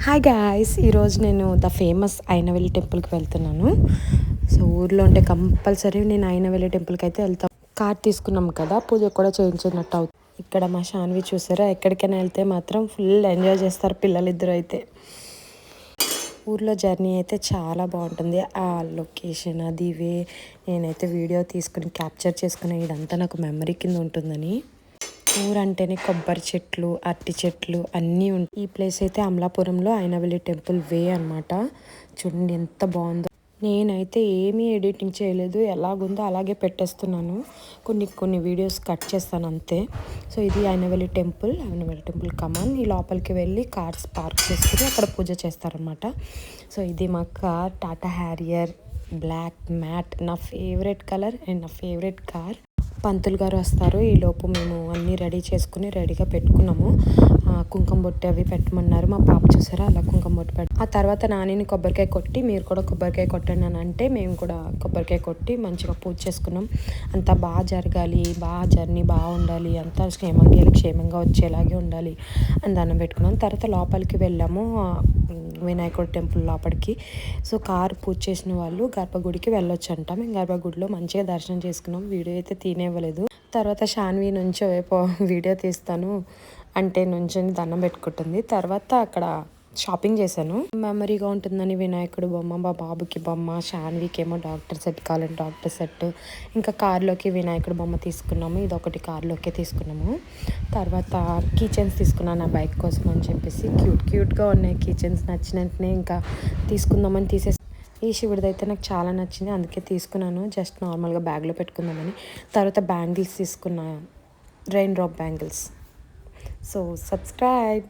Hi guys, ఈరోజు నేను the famous Ainavilli టెంపుల్కి వెళ్తున్నాను. సో ఊర్లో ఉంటే కంపల్సరీ నేను అయినవెల్లి టెంపుల్కి అయితే వెళ్తాను. కార్ తీసుకున్నాం కదా, పూజ కూడా చేయించినట్టు అవుతుంది. ఇక్కడ మా షాన్వి చూసారా, ఎక్కడికైనా వెళ్తే మాత్రం ఫుల్ ఎంజాయ్ చేస్తారు పిల్లలిద్దరు అయితే. ఊర్లో జర్నీ అయితే చాలా బాగుంటుంది. ఆ లొకేషన్ అది ఇవే నేనైతే వీడియో తీసుకుని క్యాప్చర్ చేసుకుని ఇదంతా నాకు మెమరీ కింద ఉంటుందని. ఊరంటేనే కొబ్బరి చెట్లు, అరటి చెట్లు అన్నీ ఉంటాయి. ఈ ప్లేస్ అయితే అమలాపురంలో అయినవెల్లి టెంపుల్ వే అనమాట. చూడండి ఎంత బాగుందో. నేనైతే ఏమీ ఎడిటింగ్ చేయలేదు, ఎలాగుందో అలాగే పెట్టేస్తున్నాను. కొన్ని వీడియోస్ కట్ చేస్తాను అంతే. సో ఇది అయినవెల్లి టెంపుల్ కమాన్. ఈ లోపలికి వెళ్ళి కార్స్ పార్క్ చేసుకుని అక్కడ పూజ చేస్తారనమాట. సో ఇది మా car Tata Harrier black matte, నా ఫేవరెట్ కలర్ అండ్ నా ఫేవరెట్ కార్. పంతులు గారు వస్తారు, ఈలోపు మేము అన్నీ రెడీ చేసుకుని రెడీగా పెట్టుకున్నాము. కుంకుమ బొట్టు అవి పెట్టమన్నారు. మా పాప చూసారా అలా కుంకుమ బొట్టు ఆ తర్వాత నానిని కొబ్బరికాయ కొట్టి మీరు కూడా కొబ్బరికాయ కొట్టండి అని అంటే మేము కూడా కొబ్బరికాయ కొట్టి మంచిగా పూజ చేసుకున్నాం. అంతా బాగా జరగాలి, బాగా జర్నీ బాగా ఉండాలి, అంతా క్షేమంగా వచ్చేలాగే ఉండాలి అని దండం పెట్టుకున్నాం. తర్వాత లోపలికి వెళ్ళాము, వినాయకుడి టెంపుల్ లోపలికి. సో కారు పూజ చేసిన వాళ్ళు గర్భగుడికి వెళ్ళొచ్చు అంట. మేము గర్భగుడిలో మంచిగా దర్శనం చేసుకున్నాం. వీడియో అయితే తీనేవ్వలేదు. తర్వాత షాన్వి నుంచి వీడియో తీస్తాను అంటే నుంచొని దండం పెట్టుకుంటుంది. తర్వాత అక్కడ షాపింగ్ చేశాను. మెమరీగా ఉంటుందని వినాయకుడు బొమ్మ, మా బాబుకి బొమ్మ, షాన్వికి ఏమో డాక్టర్ సెట్ కావాలంటే డాక్టర్ సెట్, ఇంకా కార్లోకి వినాయకుడు బొమ్మ తీసుకున్నాము. ఇదొకటి కార్లోకే తీసుకున్నాము. తర్వాత కీచెన్స్ తీసుకున్నాను నా బైక్ కోసం అని చెప్పేసి. క్యూట్గా ఉన్నాయి కీచెన్స్. నచ్చిన వెంటనే ఇంకా తీసుకుందామని తీసేసి, ఈ శివుడిది అయితే నాకు చాలా నచ్చింది, అందుకే తీసుకున్నాను. జస్ట్ నార్మల్గా బ్యాగ్లో పెట్టుకుందామని. తర్వాత బ్యాంగిల్స్ తీసుకున్నాను, rain drop bangles. So subscribe.